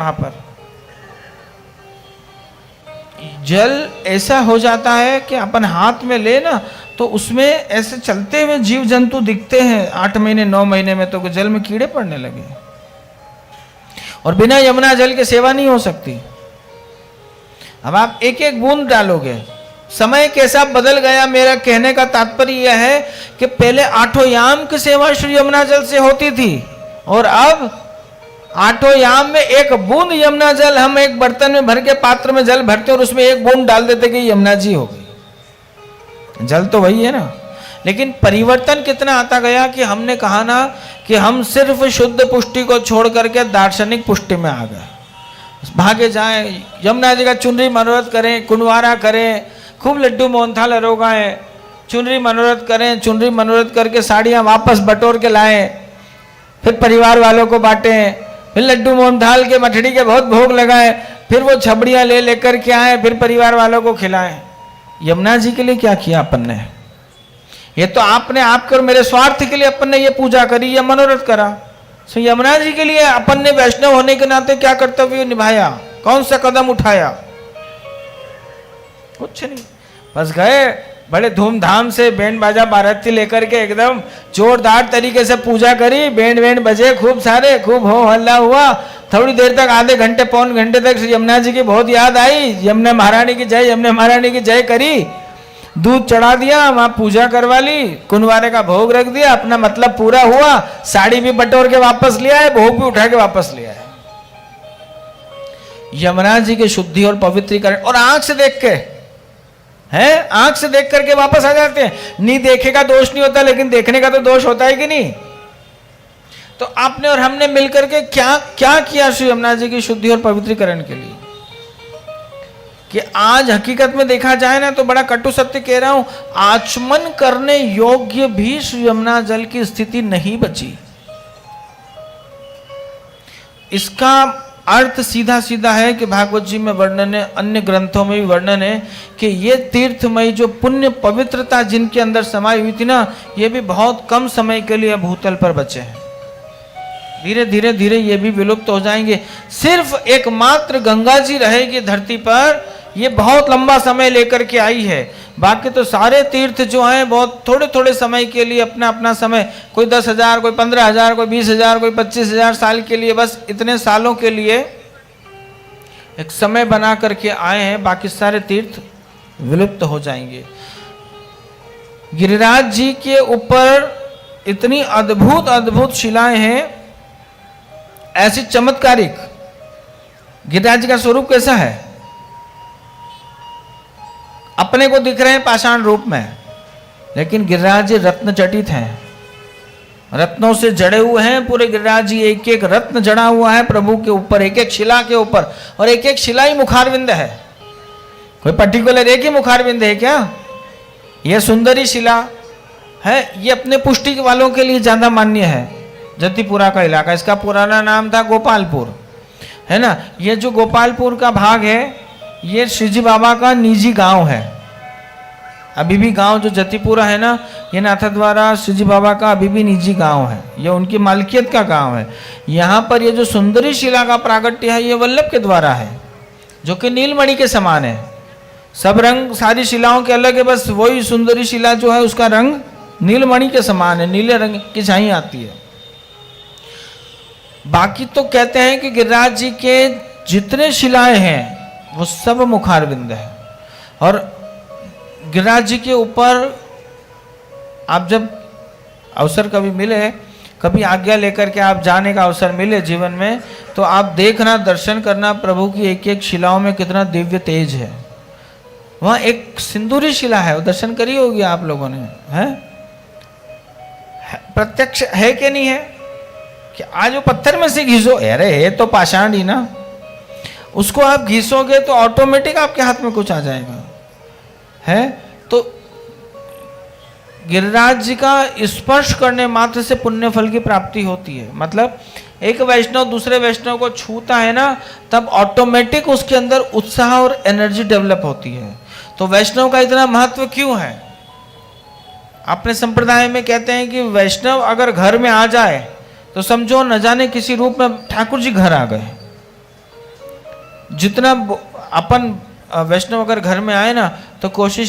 वहां पर जल ऐसा हो जाता है कि अपन हाथ में ले ना तो उसमें ऐसे चलते हुए जीव जंतु दिखते हैं 8 महीने 9 महीने में, तो जल में कीड़े पड़ने लगे। और बिना यमुना जल के सेवा नहीं हो सकती। अब आप एक एक बूंद डालोगे, समय कैसा बदल गया। मेरा कहने का तात्पर्य यह है कि पहले 8 याम की सेवा श्री यमुना जल से होती थी, और अब 8 याम में एक बूंद यमुना जल हम एक बर्तन में भर के पात्र में जल भरते और उसमें एक बूंद डाल देते कि यमुना जी हो गई। जल तो वही है ना, लेकिन परिवर्तन कितना आता गया कि हमने कहा ना कि हम सिर्फ शुद्ध पुष्टि को छोड़ करके दार्शनिक पुष्टि में आ गए। भागे जाएं, यमुना जी का चुनरी मनोरथ करें, कुंवारा करें, खूब लड्डू मोहनथाल अरोगाएं, चुनरी मनोरथ करें, चुनरी मनोरथ करके साड़ियां वापस बटोर के लाएं, फिर परिवार वालों को बांटें, फिर लड्डू मोहनथाल के मठड़ी के बहुत भोग लगाएं, फिर वो छबड़ियां ले लेकर के आए, फिर परिवार वालों को खिलाएं। यमुना जी के लिए क्या किया अपन ने? ये तो आपने आपके और मेरे स्वार्थ के लिए अपन ने ये पूजा करी, ये मनोरथ करा। सो यमुना जी के लिए अपन ने वैष्णव होने के नाते क्या कर्तव्य निभाया, कौन सा कदम उठाया? कुछ नहीं, बस गए बड़े धूमधाम से बैंड बाजा बाराती लेकर के एकदम जोरदार तरीके से पूजा करी, बैंड बैंड बजे खूब सारे, खूब हो हल्ला हुआ। थोड़ी देर तक, आधे घंटे पौन घंटे तक यमुना जी की बहुत याद आई, यमुना महारानी की जय, यमुना महारानी की जय करी, दूध चढ़ा दिया, वहां पूजा करवा ली, कुंवारे का भोग रख दिया, अपना मतलब पूरा हुआ, साड़ी भी बटोर के वापस ले आए, भोग भी उठा के वापस ले आए। यमुना जी के शुद्धि और पवित्रीकरण, और आंख से देख के है, आंख से देख करके वापस आ जाते हैं। नहीं देखे का दोष नहीं होता, लेकिन देखने का तो दोष होता है कि नहीं? तो आपने और हमने मिलकर के क्या क्या किया श्री यमुना जी की शुद्धि और पवित्रीकरण के लिए, कि आज हकीकत में देखा जाए ना तो बड़ा कटु सत्य कह रहा हूं, आचमन करने योग्य भी श्री यमुना जल की स्थिति नहीं बची। इसका अर्थ सीधा सीधा है कि भागवत जी में वर्णन है, अन्य ग्रंथों में भी वर्णन है कि ये तीर्थमयी जो पुण्य पवित्रता जिनके अंदर समाई हुई थी ना, ये भी बहुत कम समय के लिए भूतल पर बचे हैं। धीरे धीरे धीरे ये भी विलुप्त हो जाएंगे। सिर्फ एकमात्र गंगा जी रहेगी धरती पर, ये बहुत लंबा समय लेकर के आई है। बाकी तो सारे तीर्थ जो हैं बहुत थोड़े थोड़े समय के लिए, अपना अपना समय, कोई 10,000, कोई 15,000, कोई 20,000, कोई 25,000 साल के लिए, बस इतने सालों के लिए एक समय बना करके आए हैं। बाकी सारे तीर्थ विलुप्त हो जाएंगे। गिरिराज जी के ऊपर इतनी अद्भुत अद्भुत शिलाएं हैं, ऐसी चमत्कारिक। गिरिराज जी का स्वरूप कैसा है? अपने को दिख रहे हैं पाषाण रूप में, लेकिन गिरिराज जी रत्न जटित हैं, रत्नों से जड़े हुए हैं पूरे गिरिराज जी। एक एक रत्न जड़ा हुआ है प्रभु के ऊपर, एक एक शिला के ऊपर, और एक एक शिला ही मुखारविंद है। कोई पर्टिकुलर एक ही मुखारविंद है क्या? यह सुंदरी शिला है, ये अपने पुष्टि वालों के लिए ज्यादा मान्य है। जतिपुरा का इलाका, इसका पुराना नाम था गोपालपुर, है ना। ये जो गोपालपुर का भाग है, ये श्रीजी बाबा का निजी गांव है। अभी भी गांव जो जतिपुरा है ना, ये नाथद्वारा श्रीजी बाबा का अभी भी निजी गांव है, ये उनकी मालकियत का गांव है। यहाँ पर ये जो सुंदरी शिला का प्रागट्य है, ये वल्लभ के द्वारा है, जो कि नीलमणि के समान है। सब रंग सारी शिलाओं के अलग है, बस वही सुंदरी शिला जो है उसका रंग नीलमणि के समान है, नीले रंग की छाई आती है। बाकी तो कहते हैं कि गिरिराज जी के जितने शिलाएं हैं वो सब मुखारविंद है। और गिरिराज जी के ऊपर आप जब अवसर कभी मिले, कभी आज्ञा लेकर के आप जाने का अवसर मिले जीवन में, तो आप देखना, दर्शन करना प्रभु की एक एक शिलाओं में कितना दिव्य तेज है। वहाँ एक सिंदूरी शिला है, वो दर्शन करी होगी आप लोगों ने, है? प्रत्यक्ष है कि नहीं है? कि आज वो पत्थर में से घिसो, अरे है तो पाषाण ही ना, उसको आप घिसोगे तो ऑटोमेटिक आपके हाथ में कुछ आ जाएगा, है? तो गिरिराज जी का स्पर्श करने मात्र से पुण्य फल की प्राप्ति होती है। मतलब एक वैष्णव दूसरे वैष्णव को छूता है ना, तब ऑटोमेटिक उसके अंदर उत्साह और एनर्जी डेवलप होती है। तो वैष्णव का इतना महत्व क्यों है? अपने संप्रदाय में कहते हैं कि वैष्णव अगर घर में आ जाए तो समझो न जाने किसी रूप में ठाकुर जी घर आ गए। जितना अपन वैष्णव अगर घर में आए ना तो कोशिश